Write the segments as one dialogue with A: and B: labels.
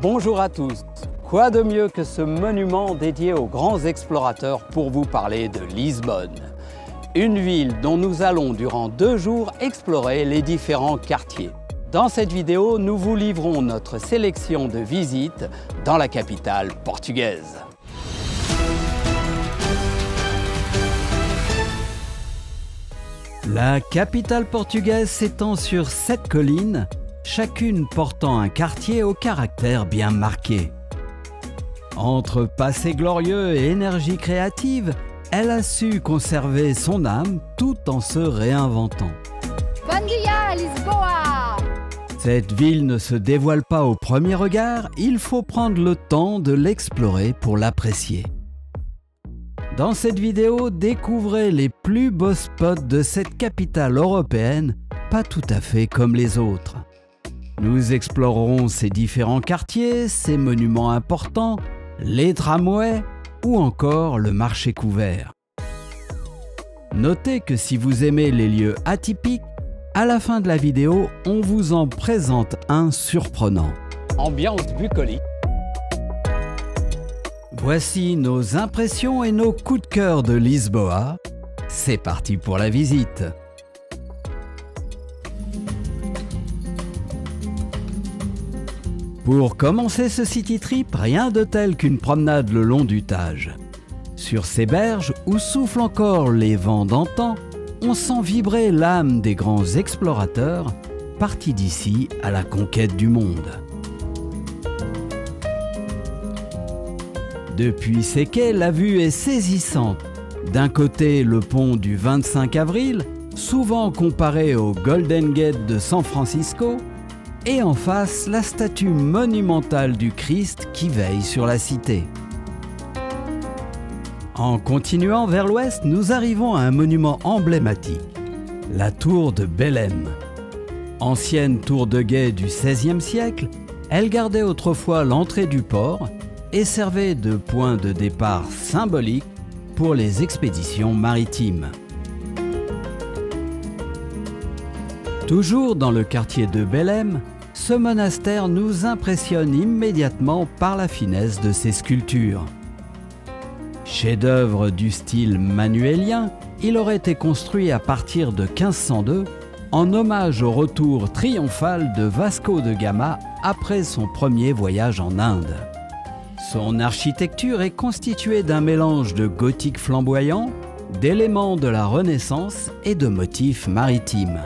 A: Bonjour à tous. Quoi de mieux que ce monument dédié aux grands explorateurs pour vous parler de Lisbonne? Une ville dont nous allons durant 2 jours explorer les différents quartiers. Dans cette vidéo, nous vous livrons notre sélection de visites dans la capitale portugaise. La capitale portugaise s'étend sur 7 collines, chacune portant un quartier au caractère bien marqué. Entre passé glorieux et énergie créative, elle a su conserver son âme tout en se réinventant.
B: Bom dia, Lisboa!
A: Cette ville ne se dévoile pas au premier regard, il faut prendre le temps de l'explorer pour l'apprécier. Dans cette vidéo, découvrez les plus beaux spots de cette capitale européenne, pas tout à fait comme les autres. Nous explorerons ses différents quartiers, ses monuments importants, les tramways ou encore le marché couvert. Notez que si vous aimez les lieux atypiques, à la fin de la vidéo, on vous en présente un surprenant. Ambiance bucolique. Voici nos impressions et nos coups de cœur de Lisboa. C'est parti pour la visite. Pour commencer ce city trip, rien de tel qu'une promenade le long du Tage. Sur ces berges où soufflent encore les vents d'antan, on sent vibrer l'âme des grands explorateurs partis d'ici à la conquête du monde. Depuis ces quais, la vue est saisissante. D'un côté, le pont du 25 avril, souvent comparé au Golden Gate de San Francisco, et en face, la statue monumentale du Christ qui veille sur la cité. En continuant vers l'ouest, nous arrivons à un monument emblématique, la tour de Belém. Ancienne tour de guet du XVIe siècle, elle gardait autrefois l'entrée du port et servait de point de départ symbolique pour les expéditions maritimes. Toujours dans le quartier de Belém, ce monastère nous impressionne immédiatement par la finesse de ses sculptures. Chef-d'œuvre du style manuélien, il aurait été construit à partir de 1502 en hommage au retour triomphal de Vasco de Gama après son premier voyage en Inde. Son architecture est constituée d'un mélange de gothique flamboyant, d'éléments de la Renaissance et de motifs maritimes.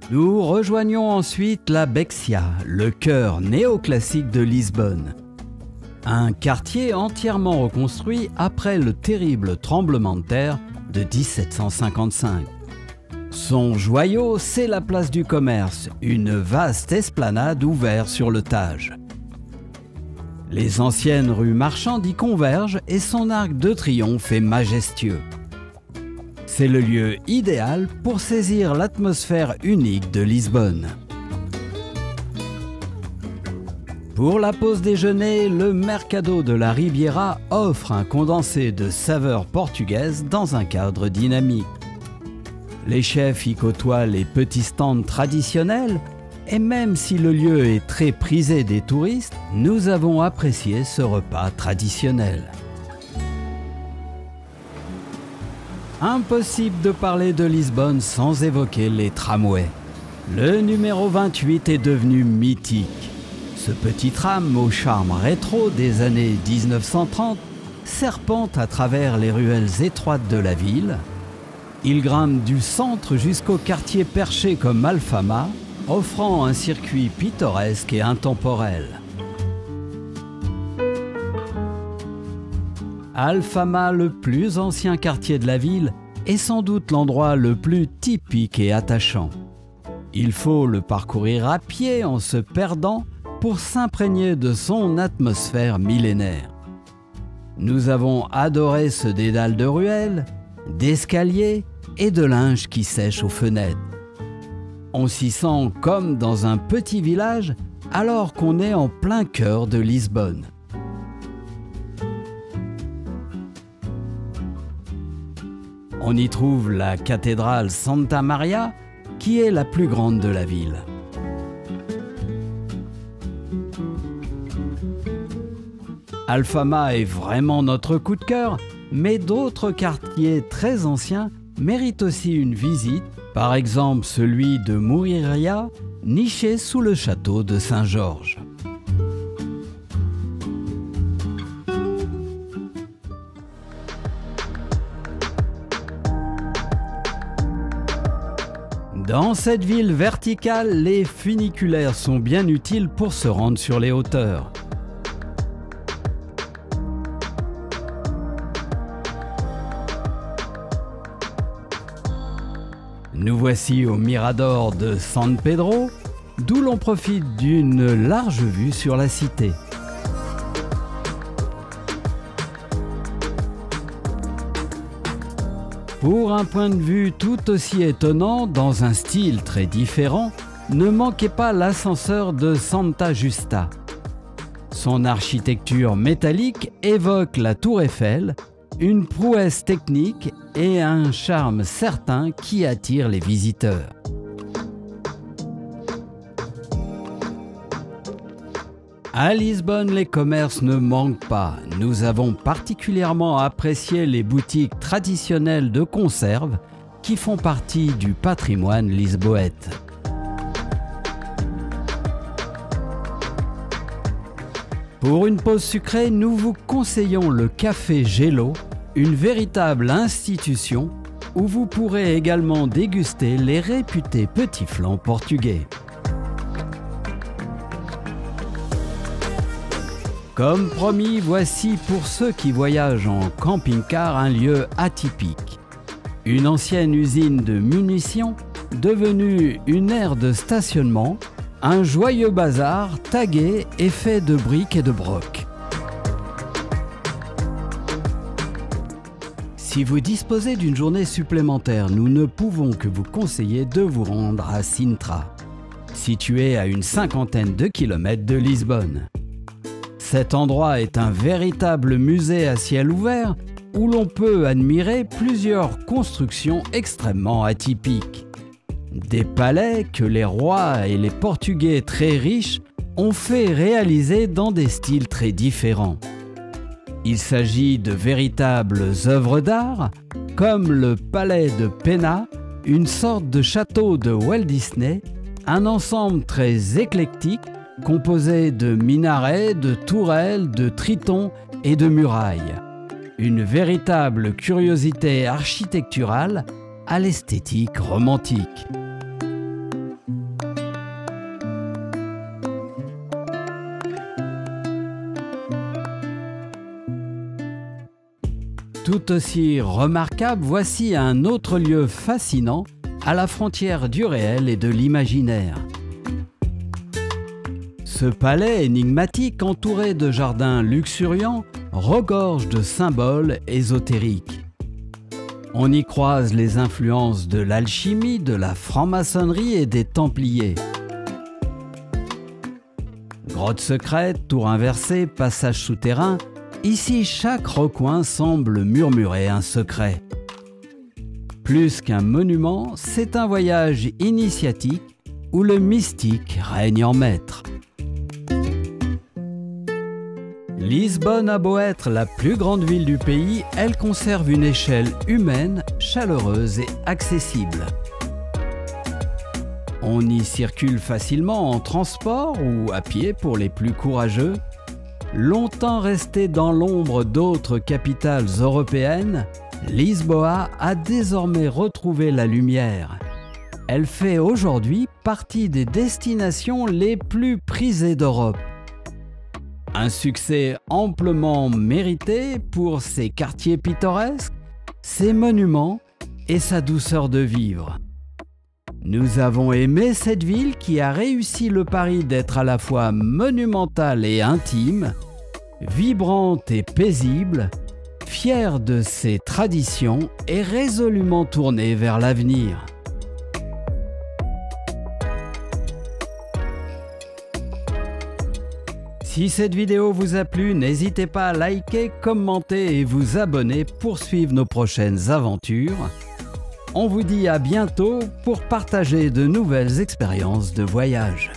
A: Nous rejoignons ensuite la Bexia, le cœur néoclassique de Lisbonne. Un quartier entièrement reconstruit après le terrible tremblement de terre de 1755. Son joyau, c'est la place du commerce, une vaste esplanade ouverte sur le Tage. Les anciennes rues marchandes y convergent et son arc de triomphe est majestueux. C'est le lieu idéal pour saisir l'atmosphère unique de Lisbonne. Pour la pause déjeuner, le Mercado de la Ribeira offre un condensé de saveurs portugaises dans un cadre dynamique. Les chefs y côtoient les petits stands traditionnels et même si le lieu est très prisé des touristes, nous avons apprécié ce repas traditionnel. Impossible de parler de Lisbonne sans évoquer les tramways. Le numéro 28 est devenu mythique. Ce petit tram au charme rétro des années 1930 serpente à travers les ruelles étroites de la ville. Il grimpe du centre jusqu'au quartier perché comme Alfama, offrant un circuit pittoresque et intemporel. Alfama, le plus ancien quartier de la ville, est sans doute l'endroit le plus typique et attachant. Il faut le parcourir à pied en se perdant pour s'imprégner de son atmosphère millénaire. Nous avons adoré ce dédale de ruelles, d'escaliers et de linge qui sèche aux fenêtres. On s'y sent comme dans un petit village alors qu'on est en plein cœur de Lisbonne. On y trouve la cathédrale Santa Maria, qui est la plus grande de la ville. Alfama est vraiment notre coup de cœur, mais d'autres quartiers très anciens méritent aussi une visite, par exemple celui de Mouriria, niché sous le château de Saint-Georges. Dans cette ville verticale, les funiculaires sont bien utiles pour se rendre sur les hauteurs. Nous voici au Mirador de San Pedro, d'où l'on profite d'une large vue sur la cité. Pour un point de vue tout aussi étonnant, dans un style très différent, ne manquez pas l'ascenseur de Santa Justa. Son architecture métallique évoque la Tour Eiffel, une prouesse technique et un charme certain qui attire les visiteurs. À Lisbonne, les commerces ne manquent pas. Nous avons particulièrement apprécié les boutiques traditionnelles de conserve qui font partie du patrimoine lisboète. Pour une pause sucrée, nous vous conseillons le Café Gelo, une véritable institution où vous pourrez également déguster les réputés petits flancs portugais. Comme promis, voici pour ceux qui voyagent en camping-car un lieu atypique. Une ancienne usine de munitions devenue une aire de stationnement, un joyeux bazar tagué et fait de briques et de broc. Si vous disposez d'une journée supplémentaire, nous ne pouvons que vous conseiller de vous rendre à Sintra, situé à une cinquantaine de kilomètres de Lisbonne. Cet endroit est un véritable musée à ciel ouvert où l'on peut admirer plusieurs constructions extrêmement atypiques. Des palais que les rois et les Portugais très riches ont fait réaliser dans des styles très différents. Il s'agit de véritables œuvres d'art, comme le palais de Pena, une sorte de château de Walt Disney, un ensemble très éclectique composé de minarets, de tourelles, de tritons et de murailles. Une véritable curiosité architecturale à l'esthétique romantique. Tout aussi remarquable, voici un autre lieu fascinant à la frontière du réel et de l'imaginaire. Ce palais énigmatique entouré de jardins luxuriants regorge de symboles ésotériques. On y croise les influences de l'alchimie, de la franc-maçonnerie et des Templiers. Grottes secrètes, tours inversées, passages souterrains, ici chaque recoin semble murmurer un secret. Plus qu'un monument, c'est un voyage initiatique où le mystique règne en maître. Lisbonne a beau être la plus grande ville du pays, elle conserve une échelle humaine, chaleureuse et accessible. On y circule facilement en transport ou à pied pour les plus courageux. Longtemps restée dans l'ombre d'autres capitales européennes, Lisboa a désormais retrouvé la lumière. Elle fait aujourd'hui partie des destinations les plus prisées d'Europe. Un succès amplement mérité pour ses quartiers pittoresques, ses monuments et sa douceur de vivre. Nous avons aimé cette ville qui a réussi le pari d'être à la fois monumentale et intime, vibrante et paisible, fière de ses traditions et résolument tournée vers l'avenir. Si cette vidéo vous a plu, n'hésitez pas à liker, commenter et vous abonner pour suivre nos prochaines aventures. On vous dit à bientôt pour partager de nouvelles expériences de voyage.